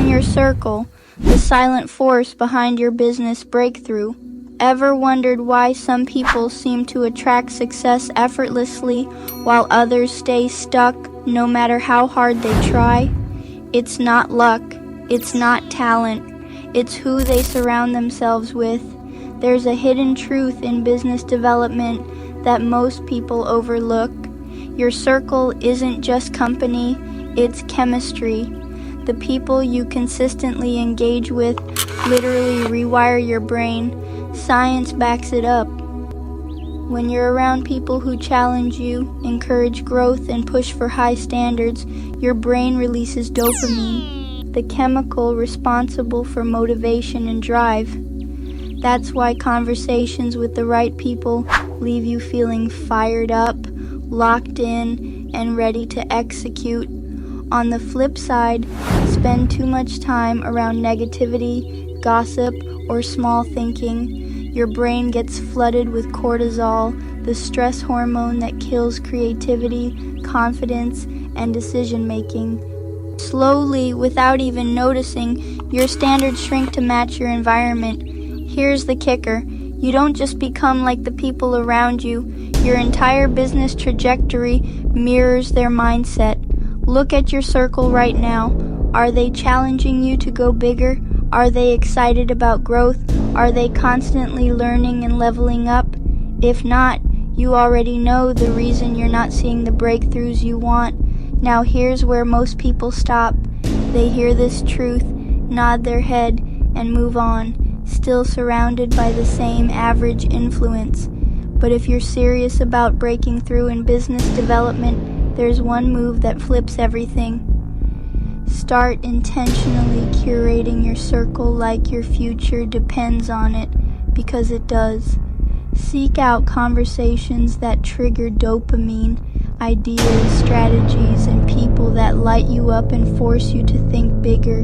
Define your circle, the silent force behind your business breakthrough. Ever wondered why some people seem to attract success effortlessly while others stay stuck no matter how hard they try? It's not luck, it's not talent, it's who they surround themselves with. There's a hidden truth in business development that most people overlook. Your circle isn't just company, it's chemistry. The people you consistently engage with literally rewire your brain. Science backs it up. When you're around people who challenge you, encourage growth, and push for high standards, your brain releases dopamine, the chemical responsible for motivation and drive. That's why conversations with the right people leave you feeling fired up, locked in, and ready to execute. On the flip side, spend too much time around negativity, gossip, or small thinking. Your brain gets flooded with cortisol, the stress hormone that kills creativity, confidence, and decision-making. Slowly, without even noticing, your standards shrink to match your environment. Here's the kicker. You don't just become like the people around you. Your entire business trajectory mirrors their mindset. Look at your circle right now. Are they challenging you to go bigger? Are they excited about growth? Are they constantly learning and leveling up? If not, you already know the reason you're not seeing the breakthroughs you want. Now here's where most people stop. They hear this truth, nod their head, and move on, still surrounded by the same average influence. But if you're serious about breaking through in business development, there's one move that flips everything. Start intentionally curating your circle like your future depends on it, because it does. Seek out conversations that trigger dopamine, ideas, strategies, and people that light you up and force you to think bigger.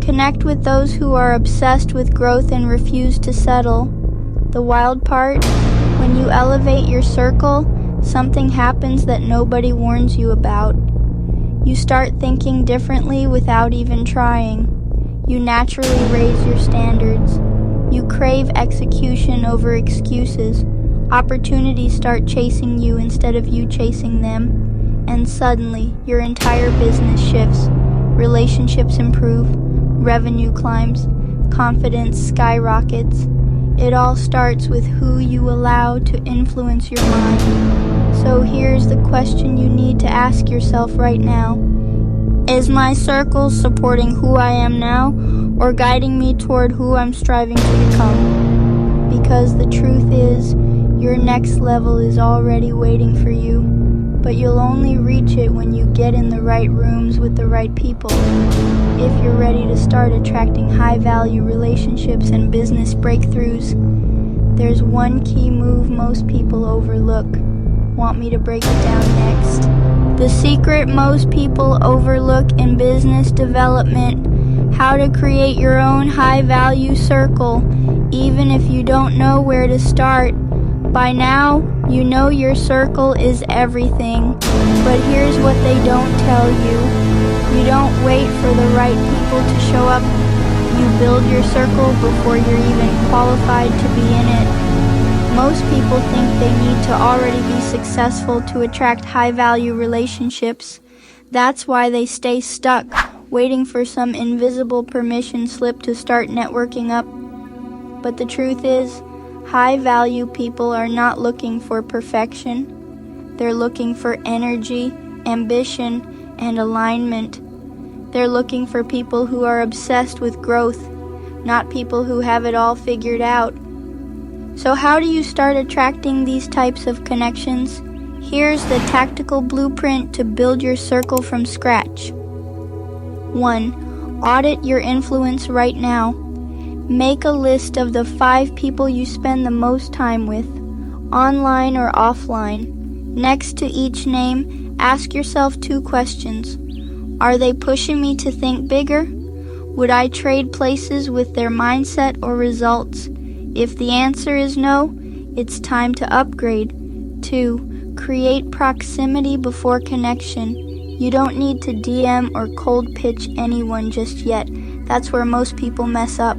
Connect with those who are obsessed with growth and refuse to settle. The wild part? When you elevate your circle, something happens that nobody warns you about. You start thinking differently without even trying. You naturally raise your standards. You crave execution over excuses. Opportunities start chasing you instead of you chasing them. And suddenly, your entire business shifts. Relationships improve. Revenue climbs. Confidence skyrockets. It all starts with who you allow to influence your mind. So here's the question you need to ask yourself right now. Is my circle supporting who I am now, or guiding me toward who I'm striving to become? Because the truth is, your next level is already waiting for you, but you'll only reach it when you get in the right rooms with the right people. If you're ready to start attracting high-value relationships and business breakthroughs, there's one key move most people overlook. Want me to break it down next? The secret most people overlook in business development: how to create your own high-value circle, even if you don't know where to start. By now, you know your circle is everything, but here's what they don't tell you. You don't wait for the right people to show up. You build your circle before you're even qualified to be in it. Most people think they need to already be successful to attract high-value relationships. That's why they stay stuck, waiting for some invisible permission slip to start networking up. But the truth is, high-value people are not looking for perfection. They're looking for energy, ambition, and alignment. They're looking for people who are obsessed with growth, not people who have it all figured out. So how do you start attracting these types of connections? Here's the tactical blueprint to build your circle from scratch. 1. Audit your influence right now. Make a list of the 5 people you spend the most time with, online or offline. Next to each name, ask yourself 2 questions. Are they pushing me to think bigger? Would I trade places with their mindset or results? If the answer is no, it's time to upgrade. 2. Create proximity before connection. You don't need to DM or cold pitch anyone just yet. That's where most people mess up.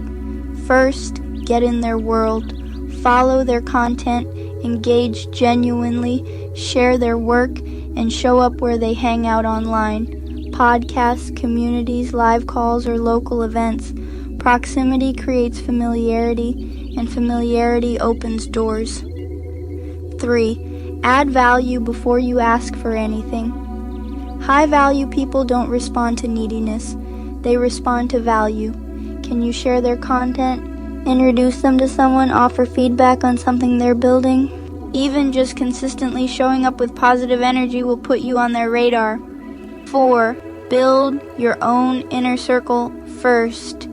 First, get in their world. Follow their content, engage genuinely, share their work, and show up where they hang out online. Podcasts, communities, live calls, or local events. Proximity creates familiarity, and familiarity opens doors. 3. Add value before you ask for anything. High-value people don't respond to neediness. They respond to value. Can you share their content? Introduce them to someone? Offer feedback on something they're building? Even just consistently showing up with positive energy will put you on their radar. 4. Build your own inner circle first.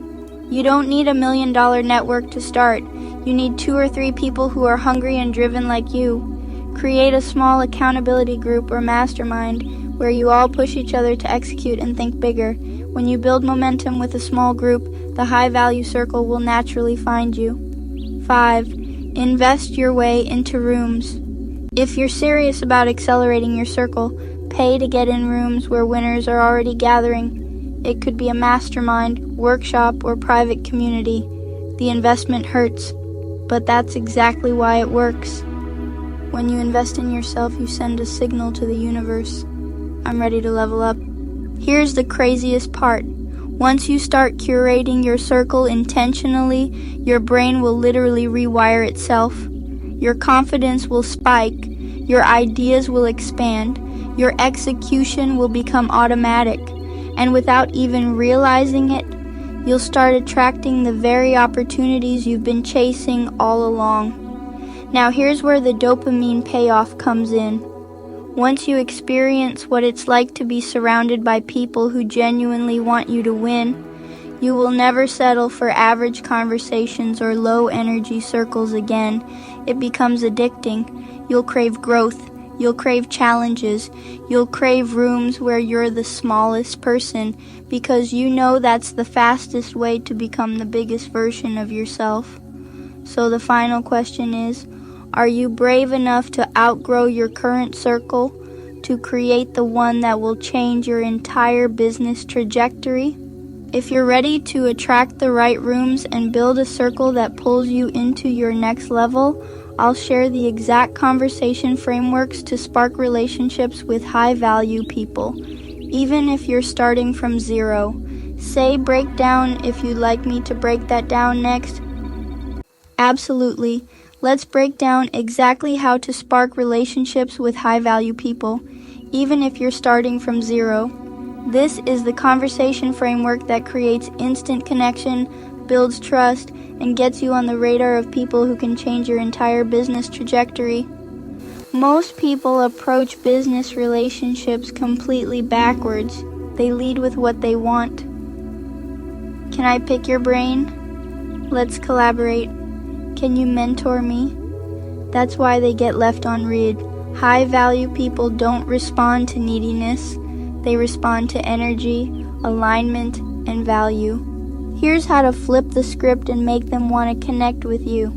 You don't need $1 million network to start. You need 2 or 3 people who are hungry and driven like you. Create a small accountability group or mastermind where you all push each other to execute and think bigger. When you build momentum with a small group, the high-value circle will naturally find you. 5. Invest your way into rooms. If you're serious about accelerating your circle, pay to get in rooms where winners are already gathering. It could be a mastermind, workshop, or private community. The investment hurts, but that's exactly why it works. When you invest in yourself, you send a signal to the universe. I'm ready to level up. Here's the craziest part. Once you start curating your circle intentionally, your brain will literally rewire itself. Your confidence will spike. Your ideas will expand. Your execution will become automatic. And without even realizing it, you'll start attracting the very opportunities you've been chasing all along. Now here's where the dopamine payoff comes in. Once you experience what it's like to be surrounded by people who genuinely want you to win, you will never settle for average conversations or low-energy circles again. It becomes addicting. You'll crave growth. You'll crave challenges. You'll crave rooms where you're the smallest person because you know that's the fastest way to become the biggest version of yourself. So the final question is, are you brave enough to outgrow your current circle to create the one that will change your entire business trajectory? If you're ready to attract the right rooms and build a circle that pulls you into your next level, I'll share the exact conversation frameworks to spark relationships with high-value people, even if you're starting from zero. Say breakdown if you'd like me to break that down next. Absolutely. Let's break down exactly how to spark relationships with high-value people, even if you're starting from zero. This is the conversation framework that creates instant connection, builds trust, and gets you on the radar of people who can change your entire business trajectory. Most people approach business relationships completely backwards. They lead with what they want. Can I pick your brain? Let's collaborate. Can you mentor me? That's why they get left on read. High-value people don't respond to neediness. They respond to energy, alignment, and value. Here's how to flip the script and make them want to connect with you.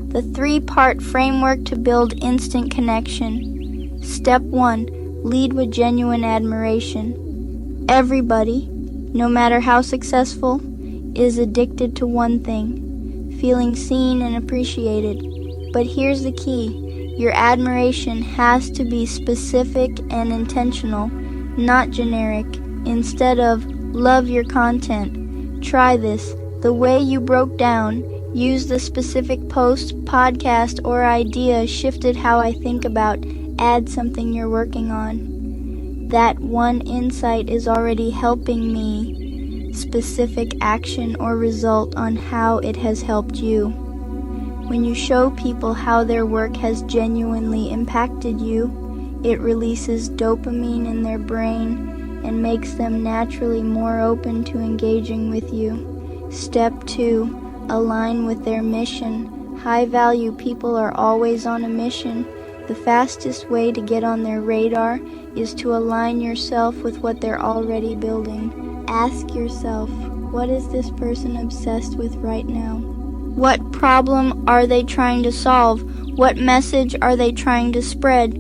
The 3-part framework to build instant connection. Step 1. Lead with genuine admiration. Everybody, no matter how successful, is addicted to one thing: feeling seen and appreciated. But here's the key. Your admiration has to be specific and intentional, not generic. Instead of, love your content, try this. The way you broke down, use the specific post, podcast, or idea shifted how I think about, add something you're working on. That one insight is already helping me. Specific action or result on how it has helped you. When you show people how their work has genuinely impacted you, it releases dopamine in their brain and makes them naturally more open to engaging with you. Step 2. Align with their mission. High-value people are always on a mission. The fastest way to get on their radar is to align yourself with what they're already building. Ask yourself, what is this person obsessed with right now? What problem are they trying to solve? What message are they trying to spread?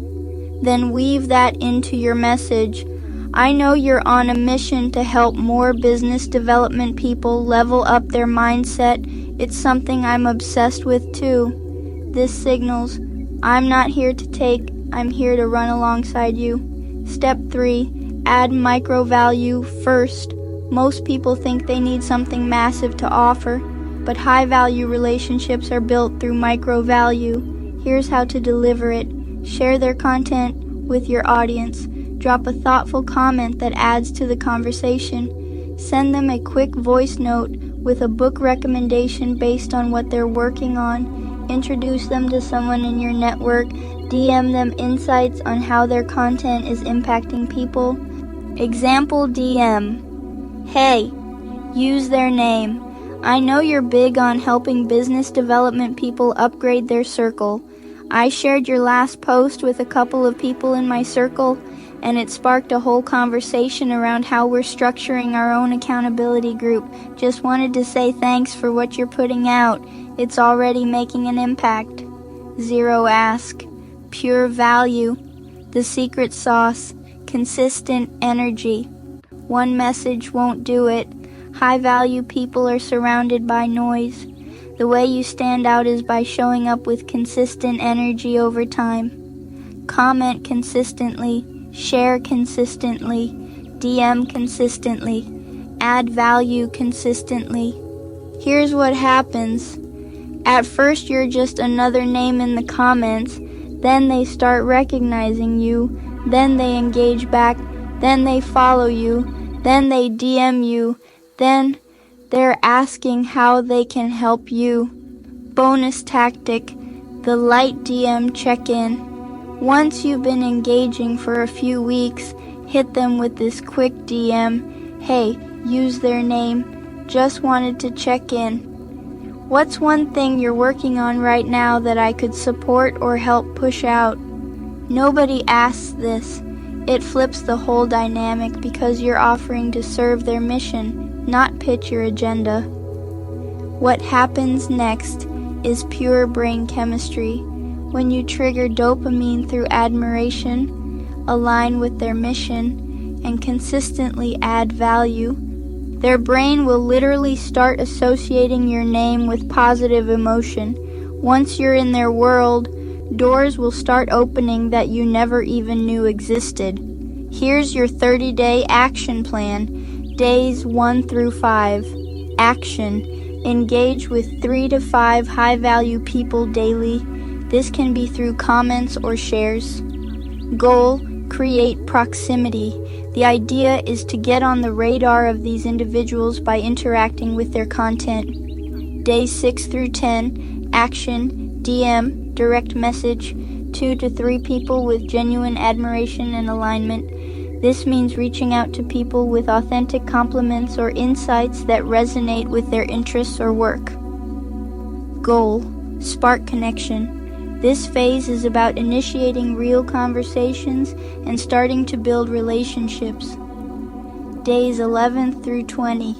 Then weave that into your message. I know you're on a mission to help more business development people level up their mindset. It's something I'm obsessed with too. This signals, I'm not here to take, I'm here to run alongside you. Step 3, add micro value first. Most people think they need something massive to offer, but high value relationships are built through micro value. Here's how to deliver it. Share their content with your audience. Drop a thoughtful comment that adds to the conversation. Send them a quick voice note with a book recommendation based on what they're working on. Introduce them to someone in your network. DM them insights on how their content is impacting people. Example DM. Hey, use their name. I know you're big on helping business development people upgrade their circle. I shared your last post with a couple of people in my circle, and it sparked a whole conversation around how we're structuring our own accountability group. Just wanted to say thanks for what you're putting out. It's already making an impact. 0 ask. Pure value. The secret sauce. Consistent energy. One message won't do it. High value people are surrounded by noise. The way you stand out is by showing up with consistent energy over time. Comment consistently. Share consistently, DM consistently, add value consistently. Here's what happens. At first you're just another name in the comments, then they start recognizing you, then they engage back, then they follow you, then they DM you, then they're asking how they can help you. Bonus tactic, the light DM check-in. Once you've been engaging for a few weeks, hit them with this quick DM. Hey, use their name. Just wanted to check in. What's one thing you're working on right now that I could support or help push out? Nobody asks this. It flips the whole dynamic because you're offering to serve their mission, not pitch your agenda. What happens next is pure brain chemistry. When you trigger dopamine through admiration, align with their mission, and consistently add value, their brain will literally start associating your name with positive emotion. Once you're in their world, doors will start opening that you never even knew existed. Here's your 30-day action plan. Days 1 through 5. Action. Engage with 3 to 5 high-value people daily. This can be through comments or shares. Goal, create proximity. The idea is to get on the radar of these individuals by interacting with their content. Days 6 through 10, action, DM, direct message, 2 to 3 people with genuine admiration and alignment. This means reaching out to people with authentic compliments or insights that resonate with their interests or work. Goal, spark connection. This phase is about initiating real conversations and starting to build relationships. Days 11 through 20.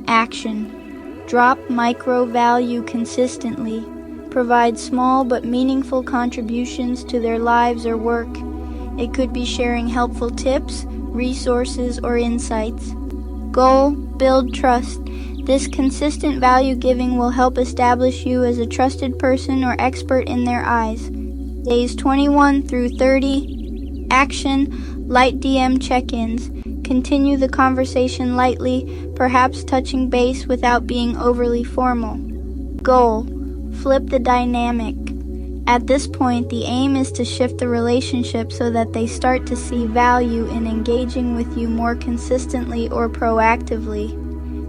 Action. Drop micro value consistently. Provide small but meaningful contributions to their lives or work. It could be sharing helpful tips, resources, or insights. Goal, build trust. This consistent value giving will help establish you as a trusted person or expert in their eyes. Days 21 through 30. Action, light DM check-ins. Continue the conversation lightly, perhaps touching base without being overly formal. Goal, flip the dynamic. At this point, the aim is to shift the relationship so that they start to see value in engaging with you more consistently or proactively.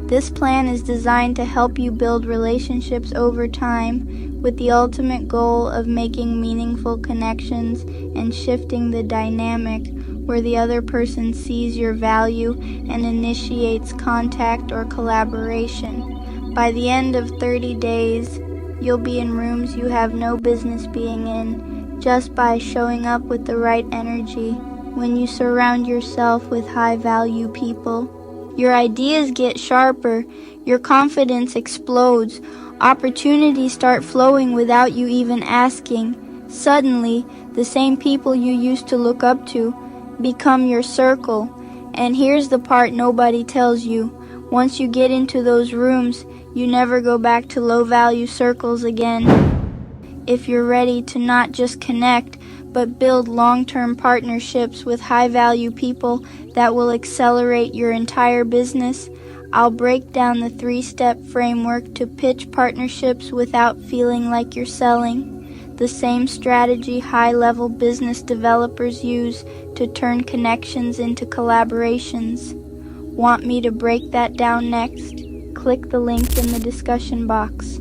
This plan is designed to help you build relationships over time with the ultimate goal of making meaningful connections and shifting the dynamic where the other person sees your value and initiates contact or collaboration. By the end of 30 days, you'll be in rooms you have no business being in just by showing up with the right energy. When you surround yourself with high-value people, your ideas get sharper, your confidence explodes, opportunities start flowing without you even asking. Suddenly, the same people you used to look up to become your circle, And here's the part nobody tells you. Once you get into those rooms, you never go back to low-value circles again. If you're ready to not just connect, but build long-term partnerships with high-value people that will accelerate your entire business, I'll break down the 3-step framework to pitch partnerships without feeling like you're selling. The same strategy high-level business developers use to turn connections into collaborations. Want me to break that down next? Click the link in the discussion box.